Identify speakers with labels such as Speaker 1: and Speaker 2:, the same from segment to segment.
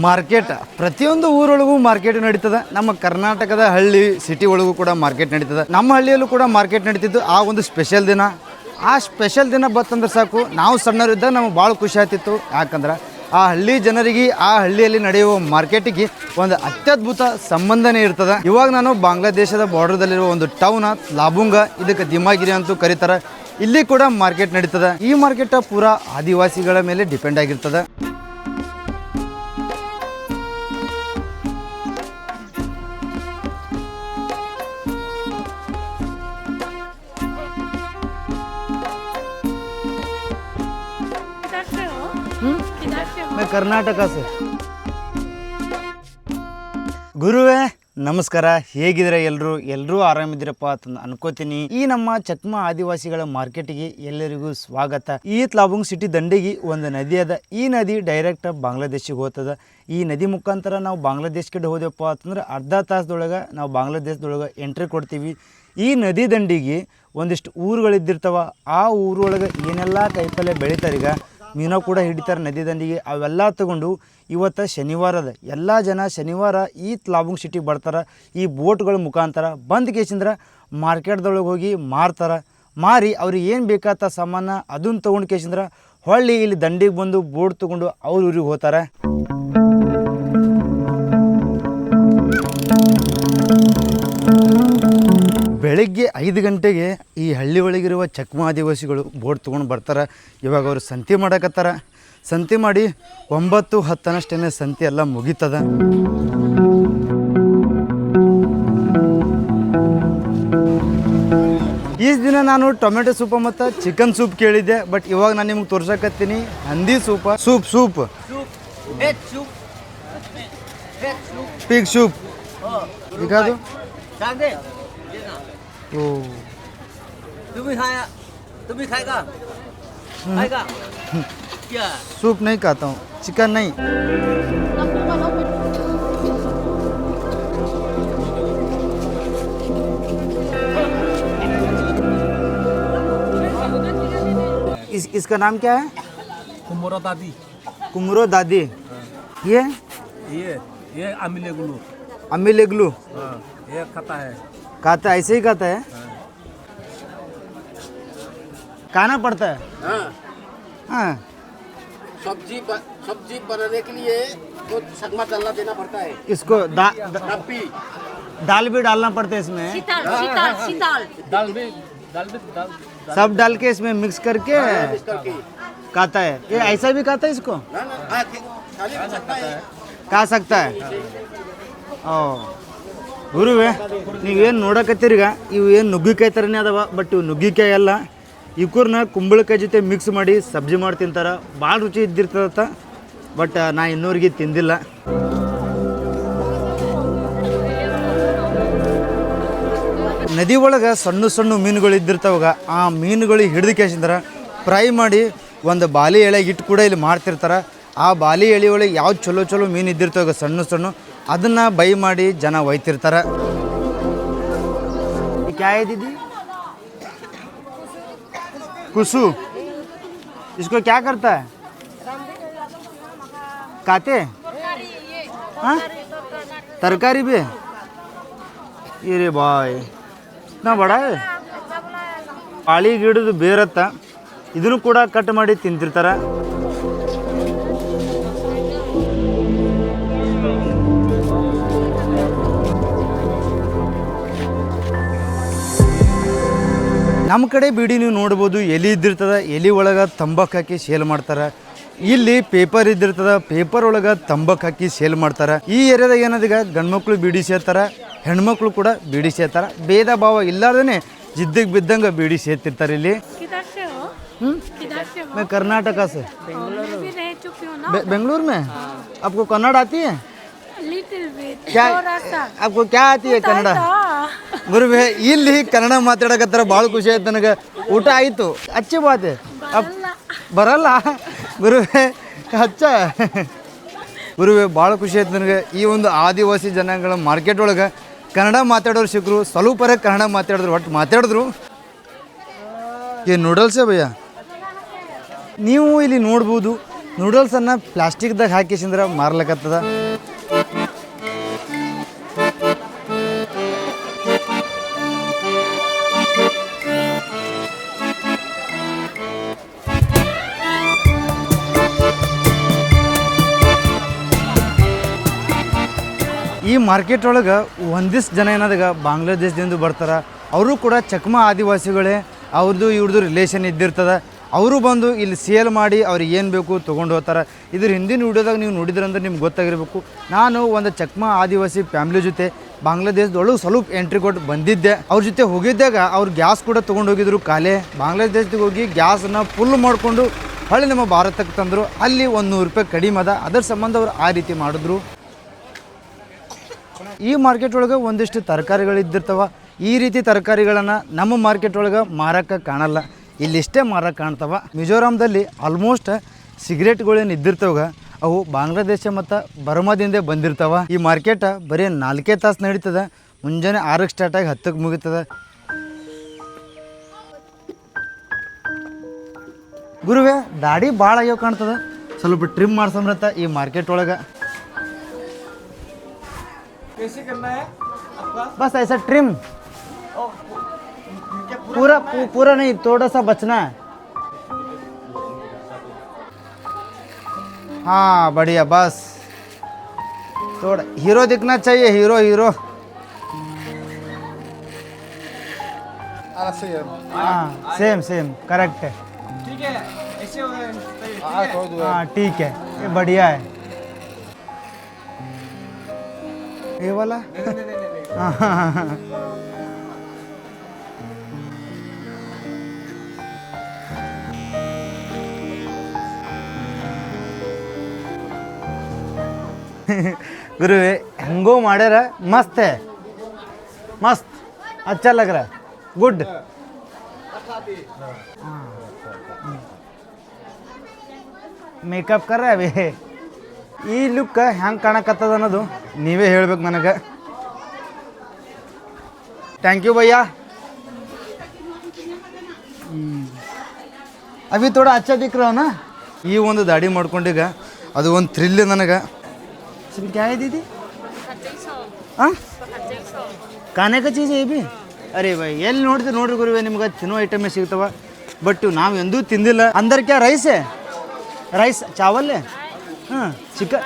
Speaker 1: Market ಪ್ರತಿಯೊಂದು ಊರೊಳಗೂ market ನಡೀತದೆ. ನಮ್ಮ ಕರ್ನಾಟಕದ ಹಳ್ಳಿ ಸಿಟಿ ಒಳಗೂ ಕೂಡ ಮಾರ್ಕೆಟ್ ನಡೀತದೆ. ನಮ್ಮ ಹಳ್ಳಿಯಲ್ಲೂ ಕೂಡ ಮಾರ್ಕೆಟ್ ನಡೀತಿದ್ದು ಆ ಒಂದು ಸ್ಪೆಷಲ್ ದಿನ. ಆ ಸ್ಪೆಷಲ್ ದಿನ ಬತ್ತಂದ್ರೆ ಸಾಕು, ನಾವು ಸಣ್ಣವರಿದ್ದಾಗ ನಮಗೆ ಭಾಳ ಖುಷಿ ಆಗ್ತಿತ್ತು. ಯಾಕಂದ್ರೆ ಆ ಹಳ್ಳಿ ಜನರಿಗೆ ಆ ಹಳ್ಳಿಯಲ್ಲಿ ನಡೆಯುವ ಮಾರ್ಕೆಟಿಗೆ ಒಂದು ಅತ್ಯದ್ಭುತ ಸಂಬಂಧನೇ ಇರ್ತದೆ. ಇವಾಗ ನಾನು ಬಾಂಗ್ಲಾದೇಶದ ಬಾರ್ಡರ್ದಲ್ಲಿರುವ ಒಂದು ಟೌನ್ ಲಾಬುಂಗ, ಇದಕ್ಕೆ ದಿಮಾಗಿರಿ ಅಂತೂ ಕರೀತಾರೆ. ಇಲ್ಲಿ ಕೂಡ ಮಾರ್ಕೆಟ್ ನಡೀತದೆ. ಈ ಮಾರ್ಕೆಟ್ ಪೂರಾ ಆದಿವಾಸಿಗಳ ಮೇಲೆ ಡಿಪೆಂಡ್ ಆಗಿರ್ತದೆ. मैं कर्नाटक से ಗುರುವೇ ನಮಸ್ಕಾರ. ಹೇಗಿದ್ರೆ ಎಲ್ಲರೂ ಆರಾಮಿದ್ದೀರಪ್ಪ ಅಂತ ಅನ್ಕೋತೀನಿ. ಈ ನಮ್ಮ ಚಕ್ಮಾ ಆದಿವಾಸಿಗಳ ಮಾರ್ಕೆಟಿಗೆ ಎಲ್ಲರಿಗೂ ಸ್ವಾಗತ. ಈ ಲಾಬುಂಗ್ ಸಿಟಿ ದಂಡಿಗೆ ಒಂದು ನದಿ ಅದ. ಈ ನದಿ ಡೈರೆಕ್ಟ್ ಬಾಂಗ್ಲಾದೇಶಿಗೆ ಹೋಗ್ತದ. ಈ ನದಿ ಮುಖಾಂತರ ನಾವು ಬಾಂಗ್ಲಾದೇಶ ಕಡೆ ಹೋದೆವಪ್ಪ ಅಂತಂದ್ರೆ ಅರ್ಧ ತಾಸದೊಳಗೆ ನಾವು ಬಾಂಗ್ಲಾದೇಶದೊಳಗೆ ಎಂಟ್ರಿ ಕೊಡ್ತೀವಿ. ಈ ನದಿ ದಂಡಿಗೆ ಒಂದಿಷ್ಟು ಊರುಗಳಿದ್ದಿರ್ತಾವ. ಆ ಊರೊಳಗೆ ಏನೆಲ್ಲ ಕೈಪಲ್ಯ ಬೆಳಿತಾರೀಗ, ಮೀನು ಕೂಡ ಹಿಡಿತಾರೆ ನದಿ ದಂಡಿಗೆ. ಅವೆಲ್ಲ ತಗೊಂಡು ಇವತ್ತು ಶನಿವಾರ ಅದ, ಎಲ್ಲ ಜನ ಶನಿವಾರ ಈ ಲಾಬುಂಗ್ ಸಿಟಿಗೆ ಬರ್ತಾರೆ. ಈ ಬೋಟ್ಗಳ ಮುಖಾಂತರ ಬಂದು ಕೇಸಿಂದ್ರೆ ಮಾರ್ಕೆಟ್ದೊಳಗೆ ಹೋಗಿ ಮಾರ್ತಾರೆ. ಮಾರಿ ಅವ್ರಿಗೆ ಏನು ಬೇಕಾದ ಸಾಮಾನು ಅದನ್ನು ತೊಗೊಂಡು ಕೇಸಿಂದ್ರೆ ಹೊಳ್ಳಿ ಇಲ್ಲಿ ದಂಡಿಗೆ ಬಂದು ಬೋಟ್ ತೊಗೊಂಡು ಅವ್ರ ಊರಿಗೆ ಹೋಗ್ತಾರೆ. ಬೆಳಗ್ಗೆ 5 ಗಂಟೆಗೆ ಈ ಹಳ್ಳಿ ಒಳಗಿರುವ ಚಕ್ಮಾ ಆದಿವಾಸಿಗಳು ಬೋಟ್ ತೊಗೊಂಡು ಬರ್ತಾರೆ. ಇವಾಗ ಅವರು ಸಂತೆ ಮಾಡಕತ್ತಾರ. ಸಂತೆ ಮಾಡಿ 9-10 ಸಂತೆ ಎಲ್ಲ ಮುಗೀತದ. ಈ ದಿನ ನಾನು ಟೊಮೆಟೊ ಸೂಪ್ ಮತ್ತು ಚಿಕನ್ ಸೂಪ್ ಕೇಳಿದ್ದೆ. ಬಟ್ ಇವಾಗ ನಾನು ನಿಮ್ಗೆ ತೋರ್ಸಕತ್ತೀನಿ ಹಂದಿ ಸೂಪ್. ಸೂಪ್ ಪಿಗ್ ಸೂಪ್ ದಿखादो.
Speaker 2: तुम भी खाएगा? खाएगा? क्या?
Speaker 1: सूप नहीं खाता हूँ, चिकन नहीं. इसका नाम क्या है?
Speaker 2: कुम्बरो दादी.
Speaker 1: कुमरो दादी. ये
Speaker 2: अमिलेगुलू.
Speaker 1: अमिलेगुलू.
Speaker 2: ये खाता
Speaker 1: ऐसे ही खाता है. खाना पड़ता है. हाँ.
Speaker 2: सब्जी बनाने के लिए तो चकमा डालना देना पड़ता है.
Speaker 1: इसको दाल भी डालना पड़ता है इसमें.
Speaker 2: दाल भी
Speaker 1: सब डाल के इसमें मिक्स करके खाता है. ये ऐसा भी खाता है इसको? खा सकता है. ಗುರುವೇ, ನೀವೇನು ನೋಡಕತ್ತೀರಿಗ ಇವು ಏನು ನುಗ್ಗಿಕಾಯಿ ಥರನೇ ಅದಾವ. ಬಟ್ ಇವು ನುಗ್ಗಿಕಾಯಿ ಅಲ್ಲ. ಇವ್ಕೂರ್ನ ಕುಂಬಳಕಾಯಿ ಜೊತೆ ಮಿಕ್ಸ್ ಮಾಡಿ ಸಬ್ಜಿ ಮಾಡಿ ತಿಂತಾರೆ. ಭಾಳ ರುಚಿ ಇದ್ದಿರ್ತದತ್ತ. ಬಟ್ ನಾ ಇನ್ನೂರಿಗೆ ತಿಂದಿಲ್ಲ. ನದಿ ಒಳಗೆ ಸಣ್ಣ ಮೀನುಗಳು ಇದ್ದಿರ್ತಾವಾಗ ಆ ಮೀನುಗಳು ಹಿಡಿದು ಕೇಸಿಂದ್ರೆ ಫ್ರೈ ಮಾಡಿ ಒಂದು ಬಾಲಿ ಎಳೆಗೆ ಇಟ್ಟು ಕೂಡ ಇಲ್ಲಿ ಮಾಡ್ತಿರ್ತಾರೆ. ಆ ಬಾಲಿ ಎಳೆ ಒಳಗೆ ಯಾವ್ದು ಚಲೋ ಮೀನು ಇದ್ದಿರ್ತಾವಾಗ ಸಣ್ಣ ಅದನ್ನು ಬೈ ಮಾಡಿ ಜನ ಒಯ್ತಿರ್ತಾರೆ. क्या है दीदी? कुसु. इसको क्या करता है? खाते? हाँ, तरकारी भी. ये भाई इतना बड़ा है. ಪಾಳಿ ಗಿಡದ ಬೇರತ್ತ ಇದನ್ನು ಕೂಡ ಕಟ್ ಮಾಡಿ ತಿಂತಿರ್ತಾರೆ. ನಮ್ಮ ಕಡೆ ಬೀಡಿ ನೀವು ನೋಡ್ಬೋದು, ಎಲೆ ಇದ್ದಿರ್ತದೆ. ಎಲೆ ಒಳಗೆ ತಂಬಾಕು ಹಾಕಿ ಸೇಲ್ ಮಾಡ್ತಾರೆ. ಇಲ್ಲಿ ಪೇಪರ್ ಇದ್ದಿರ್ತದೆ, ಪೇಪರ್ ಒಳಗೆ ತಂಬಾಕು ಹಾಕಿ ಸೇಲ್ ಮಾಡ್ತಾರೆ. ಈ ಏರಿಯಾದಾಗ ಏನದೀಗ ಗಂಡ್ಮಕ್ಳು ಬೀಡಿ ಸೇರ್ತಾರೆ, ಹೆಣ್ಮಕ್ಳು ಕೂಡ ಬೀಡಿ ಸೇರ್ತಾರೆ. ಭೇದ ಭಾವ ಇಲ್ಲಾರ್ದೇ ಜಿದ್ದಿಗೆ ಬಿದ್ದಂಗೆ ಬೀಡಿ ಸೇರ್ತಿರ್ತಾರೆ ಇಲ್ಲಿ. मैं कर्नाटक से. बेंगलुरु में. आपको कन्नड़ आती है? क्या आपको क्या आती है कन्नड़? ಗುರುವೇ, ಇಲ್ಲಿ ಕನ್ನಡ ಮಾತಾಡಕತ್ತಾರ. ಭಾಳ ಖುಷಿ ಆಯ್ತು ನನಗೆ. ಊಟ ಆಯಿತು, ಅಚ್ಚೆ ಬಾತೆ. ಬರಲ್ಲ ಗುರುವೇ, ಹಚ್ಚ ಗುರುವೇ, ಭಾಳ ಖುಷಿ ಆಯ್ತು ನನಗೆ. ಈ ಒಂದು ಆದಿವಾಸಿ ಜನಾಂಗಗಳ ಮಾರ್ಕೆಟ್ ಒಳಗೆ ಕನ್ನಡ ಮಾತಾಡೋರು ಸಿಕ್ಕರು. ಸ್ವಲ್ಪರ ಕನ್ನಡ ಮಾತಾಡಿದ್ರು, ಒಟ್ಟು ಮಾತಾಡಿದ್ರು. ಏನು ನೂಡಲ್ಸೇ ಭಯ್ಯ. ನೀವು ಇಲ್ಲಿ ನೋಡ್ಬೋದು ನೂಡಲ್ಸನ್ನು ಪ್ಲಾಸ್ಟಿಕ್ದಾಗ ಹಾಕಿಸಿಂದ್ರೆ ಮಾರ್ಲಕತ್ತದ. ಈ ಮಾರ್ಕೆಟ್ ಒಳಗೆ ಒಂದಿಷ್ಟು ಜನ ಏನಾದಾಗ ಬಾಂಗ್ಲಾದೇಶದಿಂದ ಬರ್ತಾರೆ. ಅವರು ಕೂಡ ಚಕ್ಮಾ ಆದಿವಾಸಿಗಳೇ, ಅವ್ರದ್ದು ಇವ್ರದ್ದು ರಿಲೇಷನ್ ಇದ್ದಿರ್ತದೆ. ಅವರು ಬಂದು ಇಲ್ಲಿ ಸೇಲ್ ಮಾಡಿ ಅವ್ರಿಗೆ ಏನು ಬೇಕು ತೊಗೊಂಡು ಹೋಗ್ತಾರೆ. ಇದ್ರ ಹಿಂದಿನ ವಿಡಿಯೋದಾಗ ನೀವು ನೋಡಿದ್ರಂದ್ರೆ ನಿಮ್ಗೆ ಗೊತ್ತಾಗಿರಬೇಕು. ನಾನು ಒಂದು ಚಕ್ಮಾ ಆದಿವಾಸಿ ಫ್ಯಾಮ್ಲಿ ಜೊತೆ ಬಾಂಗ್ಲಾದೇಶದೊಳಗೆ ಸ್ವಲ್ಪ ಎಂಟ್ರಿ ಕೊಟ್ಟು ಬಂದಿದ್ದೆ. ಅವ್ರ ಜೊತೆ ಹೋಗಿದ್ದಾಗ ಅವ್ರು ಗ್ಯಾಸ್ ಕೂಡ ತೊಗೊಂಡು ಹೋಗಿದ್ರು. ಕಾಲೇ ಬಾಂಗ್ಲಾದೇಶಕ್ಕೆ ಹೋಗಿ ಗ್ಯಾಸನ್ನು ಫುಲ್ ಮಾಡಿಕೊಂಡು ಹೊಳ್ಳಿ ನಮ್ಮ ಭಾರತಕ್ಕೆ ತಂದರು. ಅಲ್ಲಿ 100 ರೂಪಾಯಿ ಕಡಿಮೆ ಅದ, ಅದರ ಸಂಬಂಧ ಅವ್ರು ಆ ರೀತಿ ಮಾಡಿದ್ರು. ಈ ಮಾರ್ಕೆಟ್ ಒಳಗೆ ಒಂದಿಷ್ಟು ತರಕಾರಿಗಳಿದ್ದಿರ್ತವ. ಈ ರೀತಿ ತರಕಾರಿಗಳನ್ನು ನಮ್ಮ ಮಾರ್ಕೆಟ್ ಒಳಗೆ ಮಾರಕ್ಕೆ ಕಾಣಲ್ಲ, ಇಲ್ಲಿಷ್ಟೇ ಮಾರಕ್ಕೆ ಕಾಣ್ತವ. ಮಿಜೋರಾಮ್ದಲ್ಲಿ ಆಲ್ಮೋಸ್ಟ್ ಸಿಗರೇಟ್ಗಳೇನು ಇದ್ದಿರ್ತವ ಅವು ಬಾಂಗ್ಲಾದೇಶ ಮತ್ತು ಬರ್ಮಾದಿಂದ ಬಂದಿರ್ತಾವ. ಈ ಮಾರ್ಕೆಟ್ ಬರೀ 4 ತಾಸು ನಡೀತದೆ. ಮುಂಜಾನೆ 6ಕ್ಕೆ ಸ್ಟಾರ್ಟ್ ಆಗಿ 10ಕ್ಕೆ ಮುಗಿತದೆ. ಗುರುವೇ ದಾಡಿ ಭಾಳ ಆಗ್ಯಾವ ಕಾಣ್ತದೆ, ಸ್ವಲ್ಪ ಟ್ರಿಮ್ ಮಾಡ್ಸಂಬ್ರತ್ತ ಈ ಮಾರ್ಕೆಟ್ ಒಳಗೆ. बस ऐसा ट्रिम पूरा नहीं, थोड़ा सा बचना है. हाँ बढ़िया, बस थोड़ा हीरो दिखना चाहिए. हीरो हीरो हाँ सेम सेम करेक्ट है. ठीक है ऐसे हाँ ठीक है, ये बढ़िया है. ये वाला गुरुवे हेंगो माड्यार मस्त है, मस्त अच्छा लग रहा है, गुड. ಮೇಕಪ್ कर रहा है अभी. ಈ ಲುಕ್ ಹೆಂಗೆ ಕಾಣಕತ್ತದ ಅನ್ನೋದು ನೀವೇ ಹೇಳ್ಬೇಕು ನನಗೆ. ಥ್ಯಾಂಕ್ ಯು ಭಯ್ಯ. ಅಭಿ ಥೋड़ा अच्छा दिख रहा ना. ಈ ಒಂದು ದಾಡಿ ಮಾಡ್ಕೊಂಡೀಗ ಅದು ಒಂದು ಥ್ರಿಲ್ ನನಗೆ. ಸ್ವಲ್ಪ ಕ್ಯಾ है दीदी? ಹಾಂ ಖಾನೆ का चीज़ है ये भी. ಅರೆ ಭಯ್ ಎಲ್ಲಿ ನೋಡ್ತೀವಿ ನೋಡ್ರಿ ಗುರುವೆ, ನಿಮ್ಗೆ ತಿನ್ನೋ ಐಟಮೇ ಸಿಗ್ತವ. ಬಟ್ ನಾವು ಎಂದೂ ತಿಂದಿಲ್ಲ. अंदर क्या राइस है? राइस चावल है? हाँ चिकन.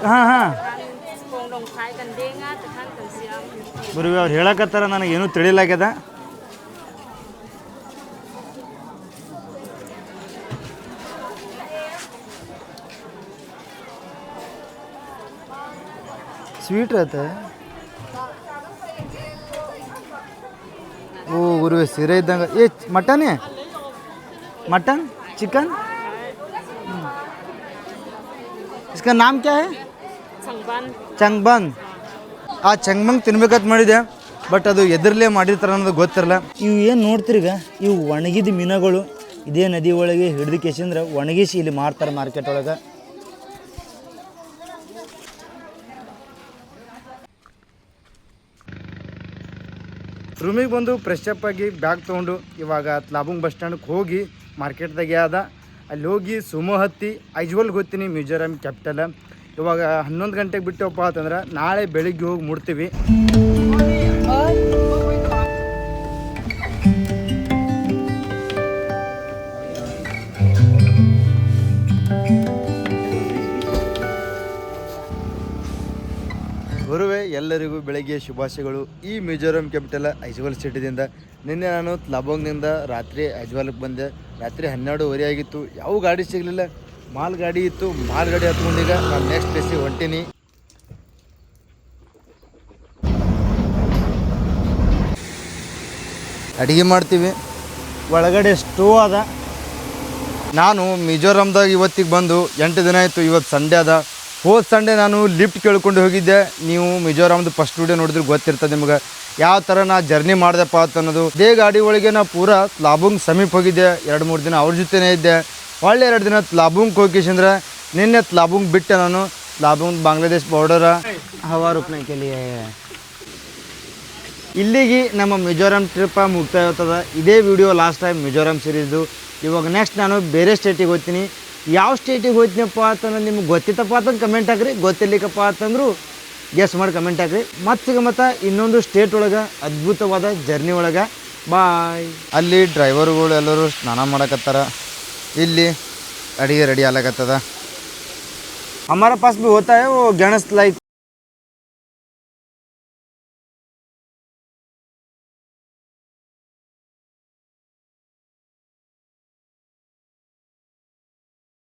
Speaker 1: ಹಾಂ ಹಾಂ ಗುರುವೆ ಅವ್ರು ಹೇಳಕತ್ತಾರ, ನನಗೇನು ತಿಳಿಲಾಗ್ಯದ. ಸ್ವೀಟ್ रहता है. ಓ ಗುರುವೆ ಸಿರೆ ಇದ್ದಂಗೆ. ಏ ಮಟನ್ है? Mutton chicken. इसका नाम क्या है? ಚಂಗ್ಬನ್. ಆ ಚಂಗ್ಬಂಗ್ ತಿನ್ಬೇಕಂತ ಮಾಡಿದೆ, ಬಟ್ ಅದು ಎದುರಲ್ಲೇ ಮಾಡಿರ್ತಾರೆ ಅನ್ನೋದು ಗೊತ್ತಿರಲ್ಲ. ಇವು ಏನು ನೋಡ್ತೀರಿಗ, ಇವು ಒಣಗಿದ ಮೀನುಗಳು. ಇದೇ ನದಿ ಒಳಗೆ ಹಿಡಿದು ಕೇಸಿಂದ್ರೆ ಒಣಗಿಸಿ ಇಲ್ಲಿ ಮಾರ್ತಾರೆ ಮಾರ್ಕೆಟ್ ಒಳಗೆ. ರೂಮಿಗೆ ಬಂದು ಫ್ರೆಶ್ ಅಪ್ ಆಗಿ ಬ್ಯಾಗ್ ತೊಗೊಂಡು ಇವಾಗ ತ್ಲಾಬುಂಗ್ ಬಸ್ ಸ್ಟ್ಯಾಂಡ್ಗೆ ಹೋಗಿ ಮಾರ್ಕೆಟ್ದಾಗೆ ಅದ ಅಲ್ಲಿ ಹೋಗಿ ಸುಮೋ ಹತ್ತಿ ಐಜ್ವಲ್ಗೆ ಹೋಗ್ತೀನಿ, ಮಿಜೋರಾಮ್ ಕ್ಯಾಪಿಟಲ್. ಇವಾಗ 11 ಗಂಟೆಗೆ ಬಿಟ್ಟವಪ್ಪ ಅಂತಂದ್ರೆ ನಾಳೆ ಬೆಳಿಗ್ಗೆ ಹೋಗಿ ಮುಡ್ತೀವಿ. ಗುರುವೆ ಎಲ್ಲರಿಗೂ ಬೆಳಗ್ಗೆ ಶುಭಾಶಯಗಳು. ಈ ಮಿಜೋರಾಮ್ ಕ್ಯಾಪಿಟಲ್ ಐಜ್ವಾಲ್ ಸಿಟಿದಿಂದ ನಿನ್ನೆ ನಾನು ತ್ಲಾಬೋಂಗ್ನಿಂದ ರಾತ್ರಿ ಐಜ್ವಾಲ್ಗೆ ಬಂದೆ. ರಾತ್ರಿ 12:30 ಆಗಿತ್ತು. ಯಾವ ಗಾಡಿ ಸಿಗಲಿಲ್ಲ, ಮಾಲ್ ಗಾಡಿ ಇತ್ತು. ಮಾಲ್ ಗಾಡಿ ಹತ್ಕೊಂಡೀಗ ನಾನು ನೆಕ್ಸ್ಟ್ ಪ್ಲೇಸಿಗೆ ಹೊಂಟೀನಿ. ಅಡುಗೆ ಮಾಡ್ತೀವಿ. ಒಳಗಡೆ ಸ್ಟೋವ್ ಅದ. ನಾನು ಮಿಜೋರಾಮ್ದಾಗ ಇವತ್ತಿಗೆ ಬಂದು 8 ದಿನ ಆಯಿತು. ಇವತ್ತು ಸಂಡೇ ಅದ. ಹೋದ ಸಂಡೇ ನಾನು ಲಿಫ್ಟ್ ಕೇಳ್ಕೊಂಡು ಹೋಗಿದ್ದೆ. ನೀವು ಮಿಜೋರಾಮ್ದು ಫಸ್ಟ್ ವಿಡಿಯೋ ನೋಡಿದ್ರೆ ಗೊತ್ತಿರ್ತದೆ ನಿಮ್ಗೆ ಯಾವ ಥರ ನಾ ಜರ್ನಿ ಮಾಡ್ದಪ್ಪ ಅಂತ ಅನ್ನೋದು. ಇದೇ ಗಾಡಿ ಒಳಗೆ ನಾ ಪೂರಾ ತ್ಲಾಬುಂಗ್ ಸಮೀಪ ಹೋಗಿದ್ದೆ. 2-3 ದಿನ ಅವ್ರ ಜೊತೆನೇ ಇದ್ದೆ. ಒಳ್ಳೆ 2 ದಿನ ತ್ಲಾಬುಂಗ್ ಹೋಗಿಸಿಂದ್ರೆ ನಿನ್ನೆ ತ್ಲಾಬುಂಗ್ ಬಿಟ್ಟೆ ನಾನು. ತ್ಲಾಬುಂಗ್ ಬಾಂಗ್ಲಾದೇಶ್ ಬಾರ್ಡರ. ಹವಾ ರುಕನೆ ಕೆ ಲಿಯೆ ಇಲ್ಲಿಗೆ ನಮ್ಮ ಮಿಜೋರಾಂ ಟ್ರಿಪ್ ಮುಕ್ತಾಯ ಆಗ್ತದ. ಇದೇ ವಿಡಿಯೋ ಲಾಸ್ಟ್ ಟೈಮ್ ಮಿಜೋರಾಂ ಸೀರೀಸ್ದು. ಇವಾಗ ನೆಕ್ಸ್ಟ್ ನಾನು ಬೇರೆ ಸ್ಟೇಟಿಗೆ ಹೋಗ್ತೀನಿ. ಯಾವ ಸ್ಟೇಟಿಗೆ ಹೋಗ್ತೀನಪ್ಪ ಅಂತಂದ್ರೆ ನಿಮ್ಗೆ ಗೊತ್ತಿತ್ತಪ್ಪ ಅಂತಂದು ಕಮೆಂಟ್ ಹಾಕ್ರಿ, ಗೊತ್ತಿರ್ಲಿಕ್ಕಪ್ಪ ಅಂತಂದ್ರು ಗೆಸ್ ಮಾಡಿ ಕಮೆಂಟ್ ಹಾಕ್ರಿ. ಮತ್ತೆ ಇನ್ನೊಂದು ಸ್ಟೇಟ್ ಒಳಗೆ ಅದ್ಭುತವಾದ ಜರ್ನಿ ಒಳಗೆ ಬಾಯ್. ಅಲ್ಲಿ ಡ್ರೈವರ್ಗಳು ಎಲ್ಲರೂ ಸ್ನಾನ ಮಾಡಕತ್ತಾರ, ಇಲ್ಲಿ ಅಡಿಗೆ ರೆಡಿ ಆಗ್ಲಕತ್ತದ. हमारा पास भी होता है वो गैस लाइक